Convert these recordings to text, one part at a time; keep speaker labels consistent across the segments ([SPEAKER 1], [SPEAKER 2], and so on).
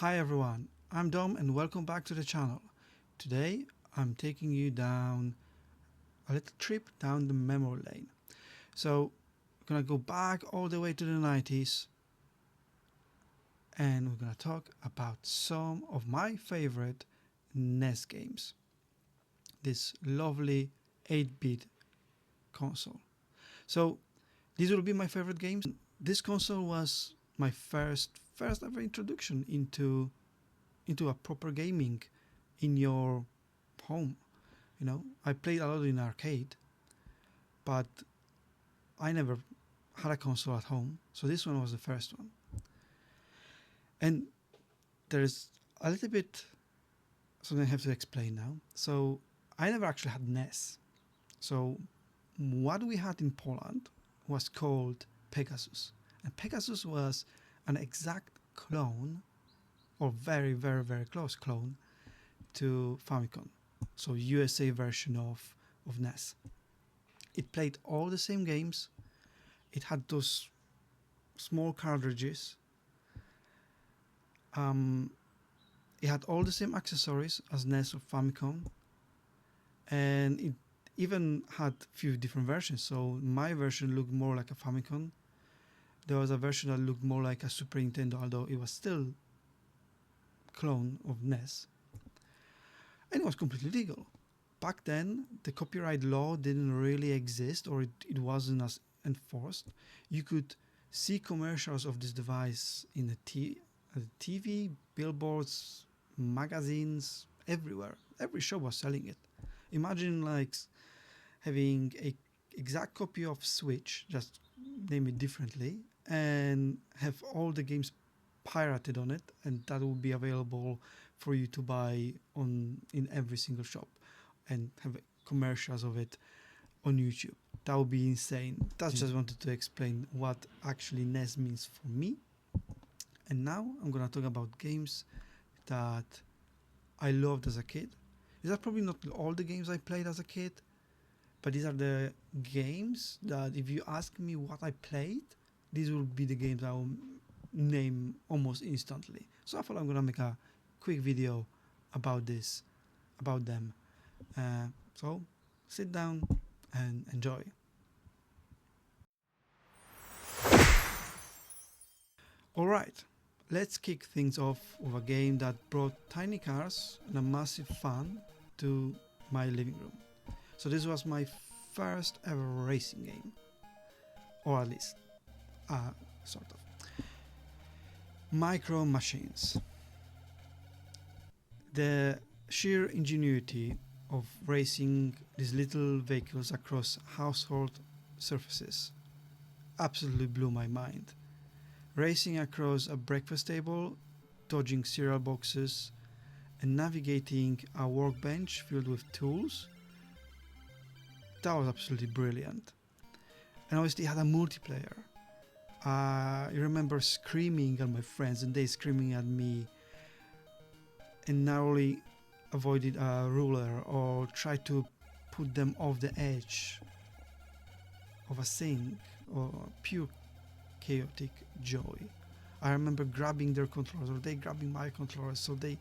[SPEAKER 1] Hi everyone, I'm Dom and welcome back to the channel. Today I'm taking you down a little trip down the memory lane. So we're gonna go back all the way to the 90s and we're gonna talk about some of my favorite NES games. This lovely 8-bit console. So these will be my favorite games. This console was my first ever introduction into a proper gaming in your home. I played a lot in arcade, but I never had a console at home, so this one was the first one. And there's a little bit something I have to explain now. So I never actually had NES. So what we had in Poland was called Pegasus, and Pegasus was an exact clone, or very, very, very close clone to Famicom, so USA version of NES. It played all the same games. It had those small cartridges. Um, it had all the same accessories as NES or Famicom, and it even had few different versions. So my version looked more like a Famicom. There was a version that looked more like a Super Nintendo, although it was still clone of NES, and it was completely legal. Back then, the copyright law didn't really exist, or it wasn't as enforced. You could see commercials of this device in the TV, billboards, magazines, everywhere. Every shop was selling it. Imagine like having a exact copy of Switch, just name it differently, and have all the games pirated on it, and that will be available for you to buy on in every single shop, and have commercials of it on YouTube. That would be insane. That's just wanted to explain what actually NES means for me. And now I'm gonna talk about games that I loved as a kid. These are probably not all the games I played as a kid, but these are the games that if you ask me what I played, these will be the games I will name almost instantly. So I thought I'm gonna make a quick video about them. So sit down and enjoy. Alright, let's kick things off with a game that brought tiny cars and a massive fan to my living room. So this was my first ever racing game, or at least sort of. Micro Machines. The sheer ingenuity of racing these little vehicles across household surfaces absolutely blew my mind. Racing across a breakfast table, dodging cereal boxes, and navigating a workbench filled with tools, that was absolutely brilliant. And obviously it had a multiplayer. I remember screaming at my friends and they screaming at me, and narrowly avoided a ruler or tried to put them off the edge of a sink, or pure chaotic joy. I remember grabbing their controllers, or they grabbing my controllers, so they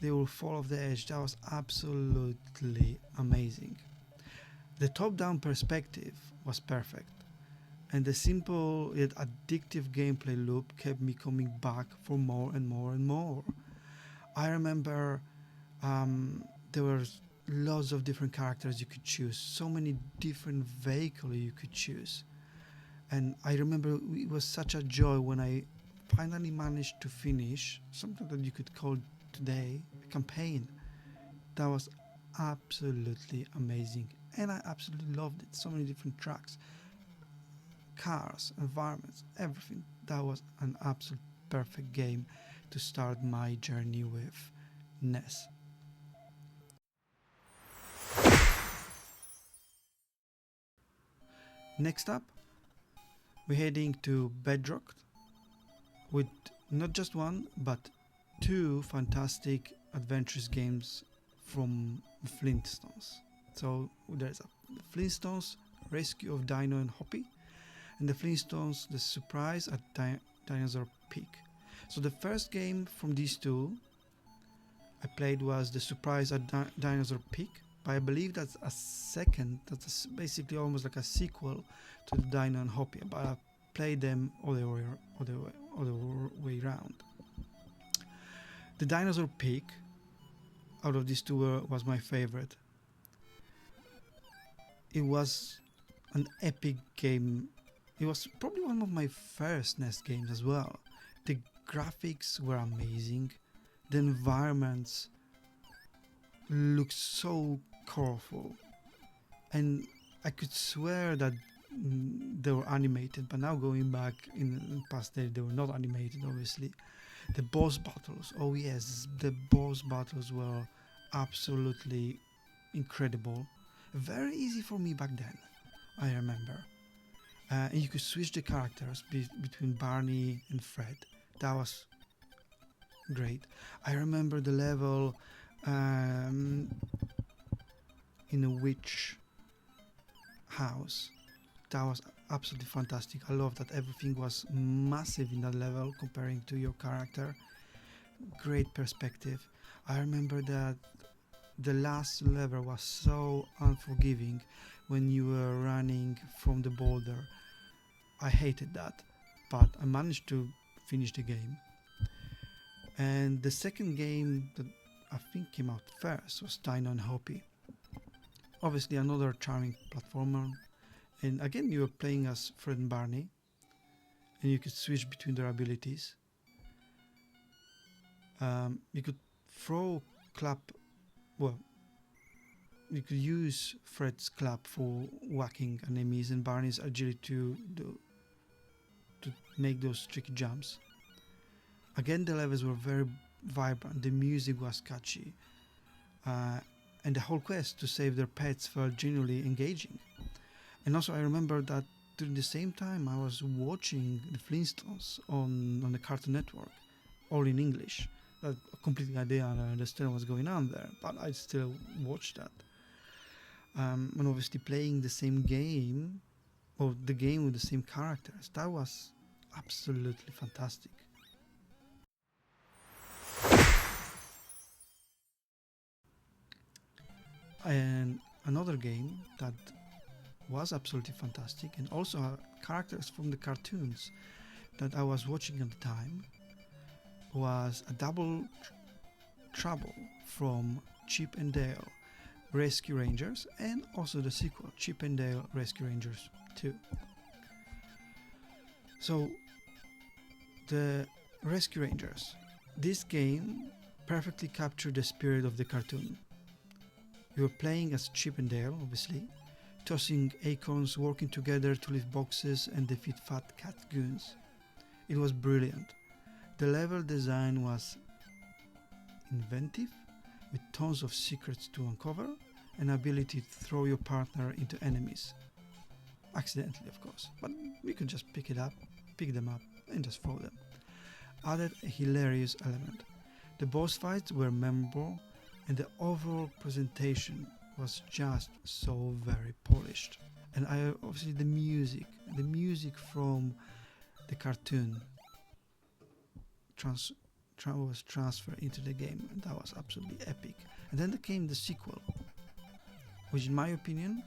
[SPEAKER 1] will fall off the edge. That was absolutely amazing. The top-down perspective was perfect, and the simple yet addictive gameplay loop kept me coming back for more and more and more. I remember there were lots of different characters you could choose, so many different vehicles you could choose. And I remember it was such a joy when I finally managed to finish something that you could call today a campaign. That was absolutely amazing, and I absolutely loved it. So many different tracks, cars, environments, everything. That was an absolute perfect game to start my journey with NES. Next up, we're heading to Bedrock with not just one but two fantastic adventurous games from the Flintstones. So there's a Flintstones Rescue of Dino and Hoppy, and the Flintstones The Surprise at Dinosaur Peak. So the first game from these two I played was the Surprise at Dinosaur Peak, but I believe that's a second, that's basically almost like a sequel to the Dino and Hoppy, but I played them other way around. The Dinosaur Peak, out of these two, was my favorite. It was an epic game. It was probably one of my first NES games as well. The graphics were amazing. The environments looked so colorful, and I could swear that they were animated, but now going back in the past days, they were not animated, obviously. The boss battles, oh yes, the boss battles were absolutely incredible. Very easy for me back then, I remember. And you could switch the characters between Barney and Fred. That was great. I remember the level in a witch house. That was absolutely fantastic. I love that everything was massive in that level comparing to your character. Great perspective. I remember that the last level was so unforgiving when you were running from the boulder. I hated that, but I managed to finish the game. And the second game that I think came out first was Dino and Hoppy. Obviously another charming platformer, and again you were playing as Fred and Barney, and you could switch between their abilities. You could you could use Fred's clap for whacking enemies and Barney's agility to make those tricky jumps. Again, the levels were very vibrant, the music was catchy, and the whole quest to save their pets felt genuinely engaging. And also I remember that during the same time I was watching the Flintstones on the Cartoon Network, all in English. That completely I didn't understand what's going on there, but I still watched that. And obviously playing the same game, or the game with the same characters, that was absolutely fantastic. And another game that was absolutely fantastic, and also characters from the cartoons that I was watching at the time, was a double trouble from Chip and Dale Rescue Rangers, and also the sequel Chip and Dale Rescue Rangers 2. So the Rescue Rangers, this game perfectly captured the spirit of the cartoon. You were playing as Chip and Dale, obviously, tossing acorns, working together to lift boxes and defeat fat cat goons. It was brilliant. The level design was inventive, with tons of secrets to uncover, and ability to throw your partner into enemies. Accidentally, of course, but we could just pick them up, and just throw them. Added a hilarious element. The boss fights were memorable, and the overall presentation was just so very polished. And obviously the music from the cartoon was transferred into the game, and that was absolutely epic. And then there came the sequel, which in my opinion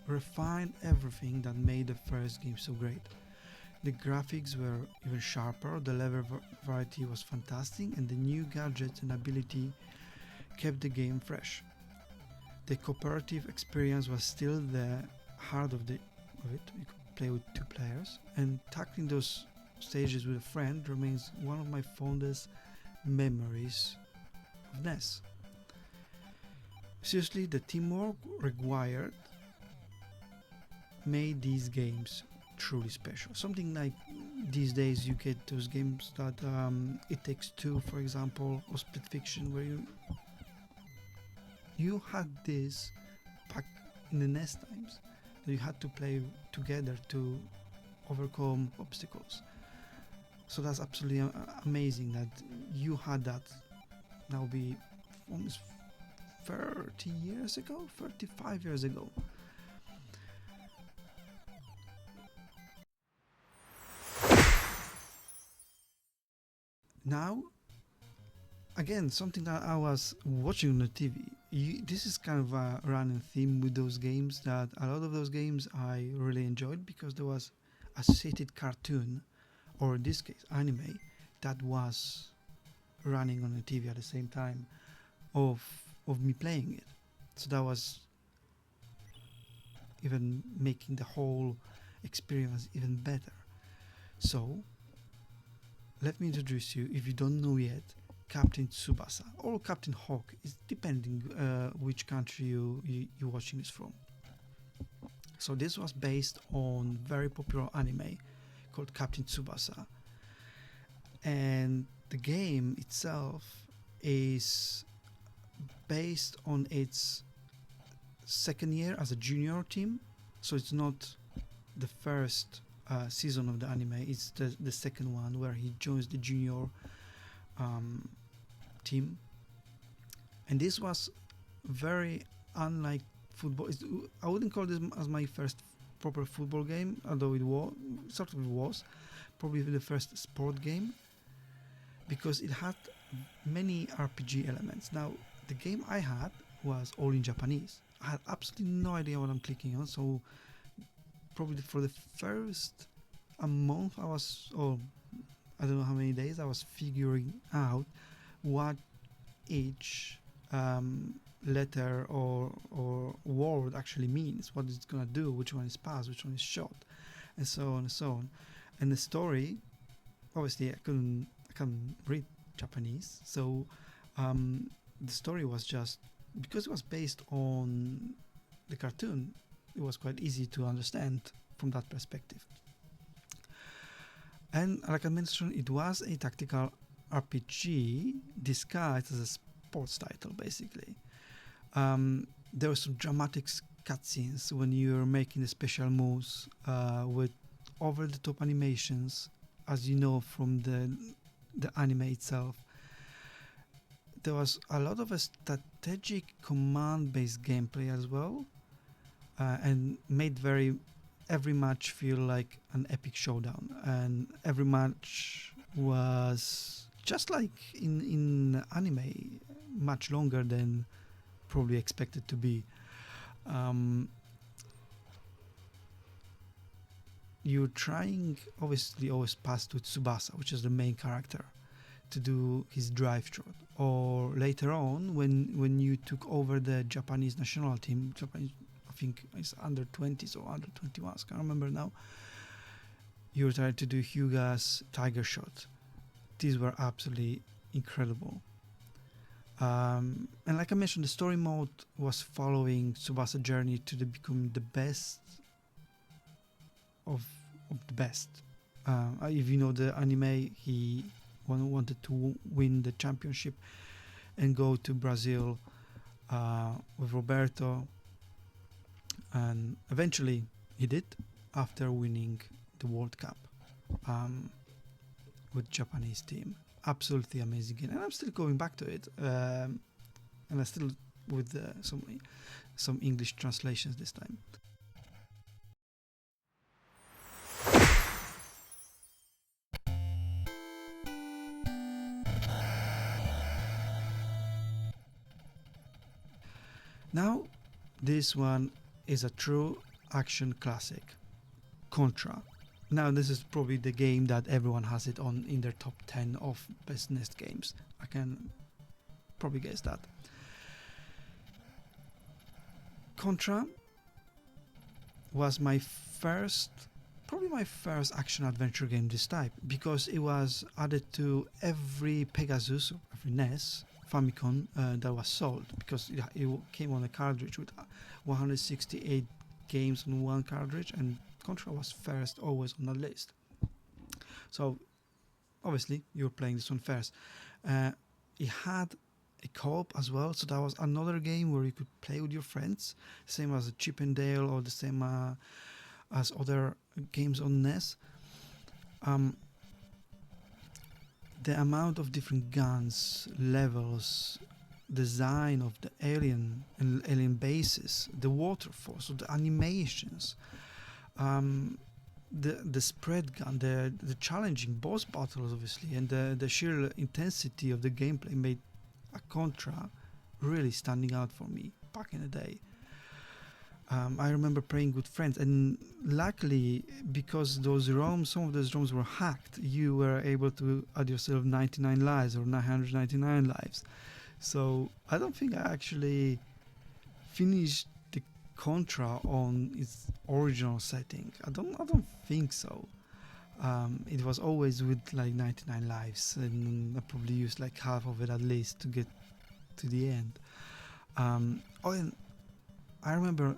[SPEAKER 1] refined everything that made the first game so great. The graphics were even sharper, the level variety was fantastic, and the new gadgets and ability kept the game fresh. The cooperative experience was still the heart of it. You could play with two players, and tackling those stages with a friend remains one of my fondest memories of NES. Seriously, the teamwork required made these games truly special. Something like these days you get those games that It Takes Two, for example, or Split Fiction, where you had this back in the NES times, that you had to play together to overcome obstacles. So that's absolutely amazing that you had that. Now be almost 30 years ago, 35 years ago. Now, again, something that I was watching on the TV. This is kind of a running theme with those games, that a lot of those games I really enjoyed because there was associated cartoon, or in this case anime, that was running on the TV at the same time of me playing it. So that was even making the whole experience even better. So let me introduce you, if you don't know yet, Captain Tsubasa or Captain Hawk, is depending which country you're watching this from. So this was based on very popular anime called Captain Tsubasa, and the game itself is based on its second year as a junior team. So it's not the first season of the anime, it's the second one where he joins the junior team. And this was very unlike football. I wouldn't call this as my first proper football game, although it was probably the first sport game, because it had many RPG elements. Now, the game I had was all in Japanese. I had absolutely no idea what I'm clicking on, so probably for the first a month I don't know how many days I was figuring out what each letter or word actually means, what it's gonna do, which one is pass, which one is shot, and so on and so on. And the story, obviously I can't read Japanese, so the story was just, because it was based on the cartoon, it was quite easy to understand from that perspective. And like I mentioned, it was a tactical RPG disguised as a sports title, basically. There were some dramatic cutscenes when you're making the special moves with over-the-top animations, as you know from the anime itself. There was a lot of a strategic command-based gameplay as well, and made every match feel like an epic showdown. And every match was just like in anime, much longer than probably expected to be. You're trying, obviously, always pass to Tsubasa, which is the main character, to do his drive shot. Or later on, when you took over the Japanese national team, I think it's under 20s or under 21s, can't remember now, you tried to do Hyuga's tiger shot. These were absolutely incredible. And like I mentioned, the story mode was following Tsubasa's journey to become the best of the best. If you know the anime, he wanted to win the championship and go to Brazil with Roberto, and eventually he did, after winning the World Cup with Japanese team. Absolutely amazing game, and I'm still going back to it, and I still with some English translations this time. Now, this one is a true action classic, Contra. Now, this is probably the game that everyone has it on in their top 10 of best NES games. I can probably guess that. Contra was probably my first action adventure game this type, because it was added to every Pegasus, every NES, Famicom that was sold, because it came on a cartridge with 168 games on one cartridge, and Contra was first always on the list. So obviously you're playing this one first. It had a co-op as well, so that was another game where you could play with your friends, same as a Chip and Dale or the same as other games on NES. The amount of different guns, levels, design of the alien bases, the waterfalls, so the animations, the spread gun, the challenging boss battles, obviously, and the sheer intensity of the gameplay made a Contra really standing out for me back in the day. I remember playing with friends, and luckily, because some of those ROMs were hacked, you were able to add yourself 99 lives or 999 lives. So I don't think I actually finished the Contra on its original setting. I don't think so. It was always with like 99 lives, and I probably used like half of it at least to get to the end. And I remember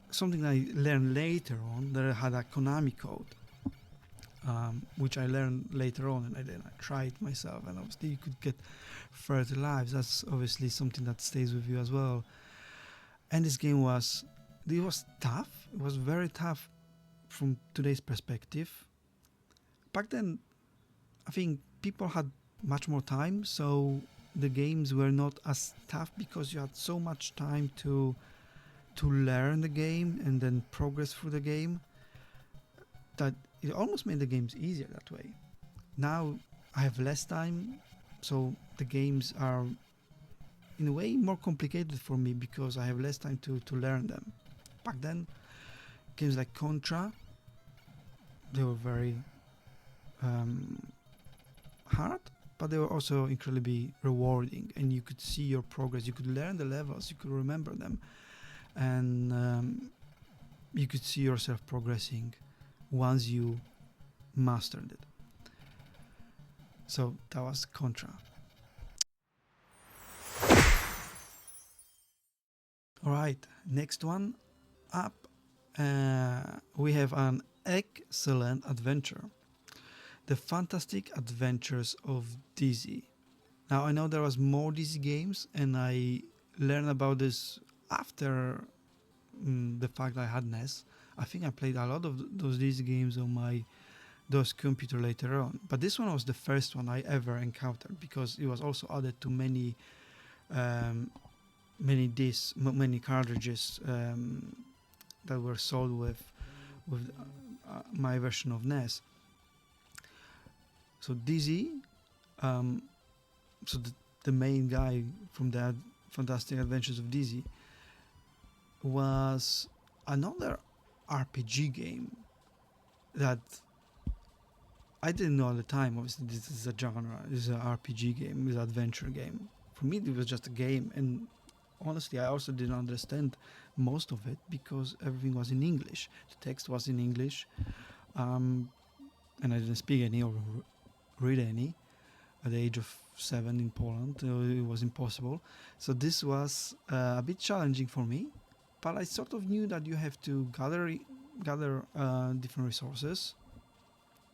[SPEAKER 1] something I learned later on, that I had a Konami code, which I learned later on, and then I tried myself, and obviously you could get 30 lives. That's obviously something that stays with you as well. And this game was tough. It was very tough from today's perspective. Back then, I think people had much more time, so the games were not as tough because you had so much time to learn the game and then progress through the game, that it almost made the games easier that way. Now I have less time, so the games are in a way more complicated for me because I have less time to learn them. Back then, games like Contra, they were very hard, but they were also incredibly rewarding, and you could see your progress, you could learn the levels, you could remember them, and you could see yourself progressing once you mastered it. So that was Contra. Alright, next one up, we have an excellent adventure. The Fantastic Adventures of Dizzy. Now I know there was more Dizzy games, and I learned about this after the fact I had NES. I think I played a lot of those Dizzy games on my DOS computer later on, but this one was the first one I ever encountered because it was also added to many discs, many cartridges that were sold with my version of NES. So Dizzy, the main guy from the Fantastic Adventures of Dizzy, was another RPG game that I didn't know at the time. Obviously, this is a genre, this is an RPG game, this is an adventure game. For me, it was just a game, and honestly, I also didn't understand most of it because everything was in English. The text was in English, and I didn't speak any or read any. At the age of 7 in Poland, it was impossible. So this was a bit challenging for me, but I sort of knew that you have to gather different resources,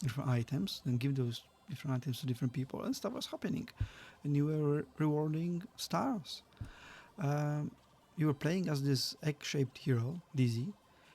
[SPEAKER 1] different items, and give those different items to different people, and stuff was happening, and you were rewarding stars. You were playing as this egg-shaped hero, Dizzy.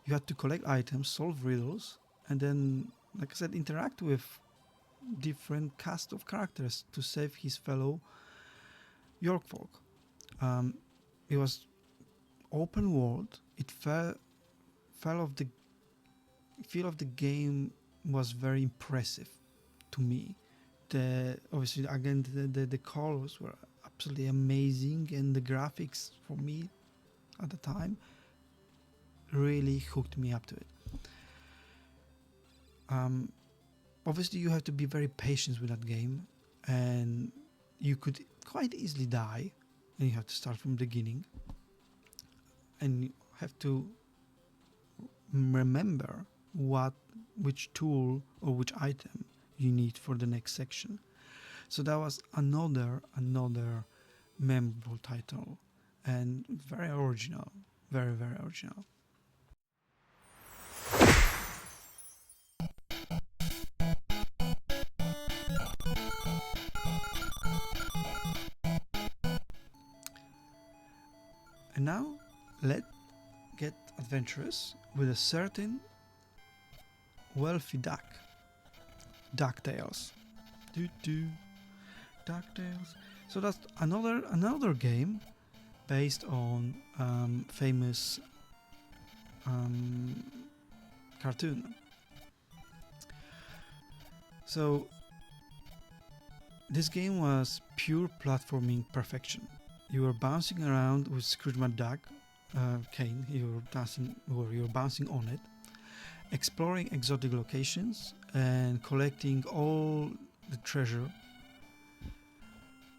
[SPEAKER 1] You had to collect items, solve riddles, and then, like I said, interact with different cast of characters to save his fellow York folk. It was open world. It feel of the game was very impressive to me. Obviously again the colors were absolutely amazing, and the graphics for me at the time really hooked me up to it. Obviously you have to be very patient with that game, and you could quite easily die, and you have to start from the beginning, and you have to remember which tool or which item you need for the next section. So that was another memorable title, and very original, very original. And now let's get adventurous with a certain wealthy duck. DuckTales. DuckTales. So that's another game based on famous cartoon. So this game was pure platforming perfection. You were bouncing around with Scrooge McDuck, Kane. You were dancing, or you were bouncing on it, exploring exotic locations and collecting all the treasure.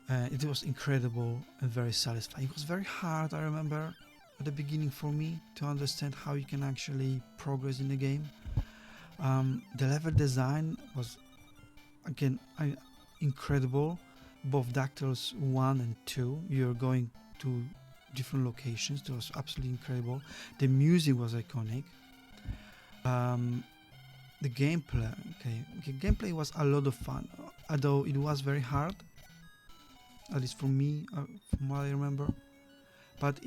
[SPEAKER 1] It was incredible and very satisfying. It was very hard, I remember, at the beginning for me to understand how you can actually progress in the game. The level design was, again, incredible. Both Dactyls 1 and 2, you're going to different locations. It was absolutely incredible. The music was iconic. The gameplay was a lot of fun, although it was very hard, at least for me, from what I remember. But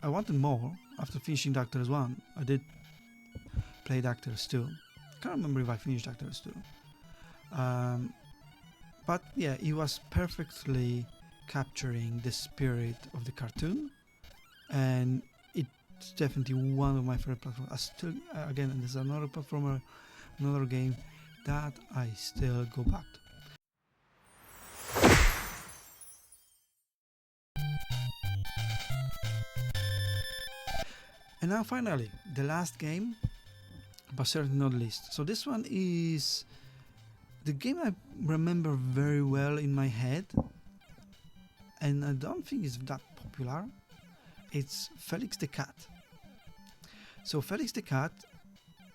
[SPEAKER 1] I wanted more. After finishing Dactyls 1, I did play Dactyls 2. I can't remember if I finished Dactyls 2. But yeah, it was perfectly capturing the spirit of the cartoon, and it's definitely one of my favorite platforms. I still, again, there's another platformer, another game that I still go back to. And now finally, the last game, but certainly not least. So this one is the game I remember very well in my head, and I don't think it's that popular. It's Felix the Cat. So Felix the Cat,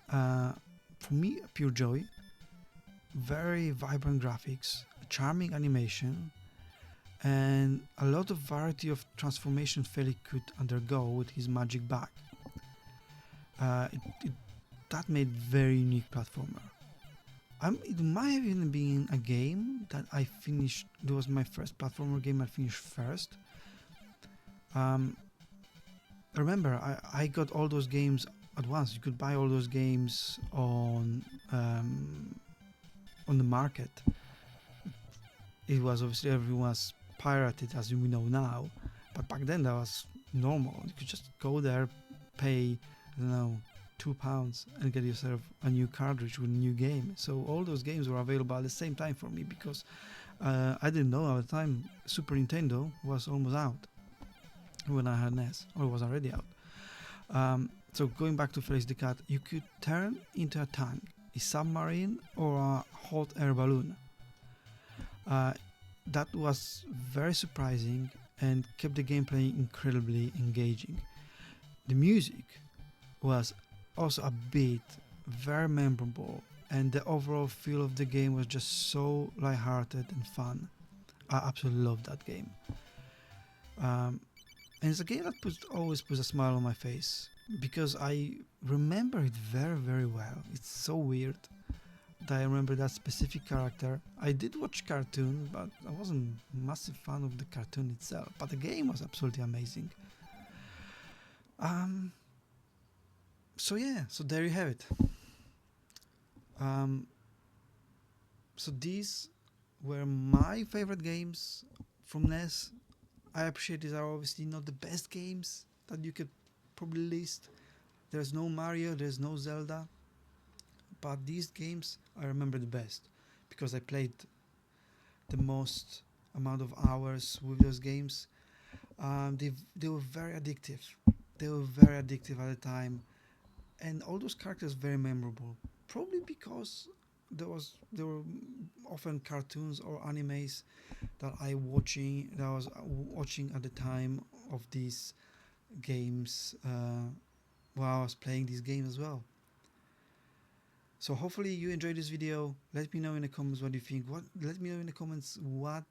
[SPEAKER 1] for me, a pure joy. Very vibrant graphics, charming animation, and a lot of variety of transformation Felix could undergo with his magic bag. That made very unique platformer. It might have even been a game that I finished. It was my first platformer game I finished first. Remember, I got all those games at once. You could buy all those games on the market. It was obviously everyone was pirated, as we know now, but back then that was normal. You could just go there, pay, I don't know, £2 and get yourself a new cartridge with a new game. So all those games were available at the same time for me, because I didn't know at the time Super Nintendo was almost out when I had NES, or was already out. So going back to Felix the Cat, you could turn into a tank, a submarine, or a hot air balloon. That was very surprising and kept the gameplay incredibly engaging. The music was also a bit very memorable, and the overall feel of the game was just so lighthearted and fun. I absolutely love that game. And it's a game that always puts a smile on my face, because I remember it very, very well. It's so weird that I remember that specific character. I did watch cartoon, but I wasn't a massive fan of the cartoon itself, but the game was absolutely amazing. So yeah, so there you have it. So these were my favorite games from NES. I appreciate these are obviously not the best games that you could probably list. There's no Mario, there's no Zelda, but these games I remember the best, because I played the most amount of hours with those games. They were very addictive. They were very addictive at the time, and all those characters very memorable. Probably because there were often cartoons or animes that I was watching at the time of these games, while I was playing these games as well. So hopefully you enjoyed this video. Let me know in the comments what you think. Let me know in the comments what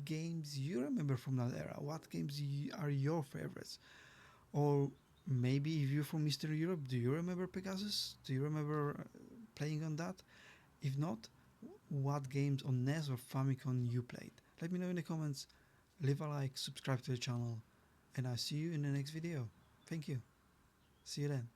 [SPEAKER 1] games you remember from that era. What games are your favorites? Or maybe if you're from Eastern Europe, do you remember Pegasus? Do you remember playing on that? If not, what games on NES or Famicom you played? Let me know in the comments. Leave a like, subscribe to the channel, and I'll see you in the next video. Thank you. See you then.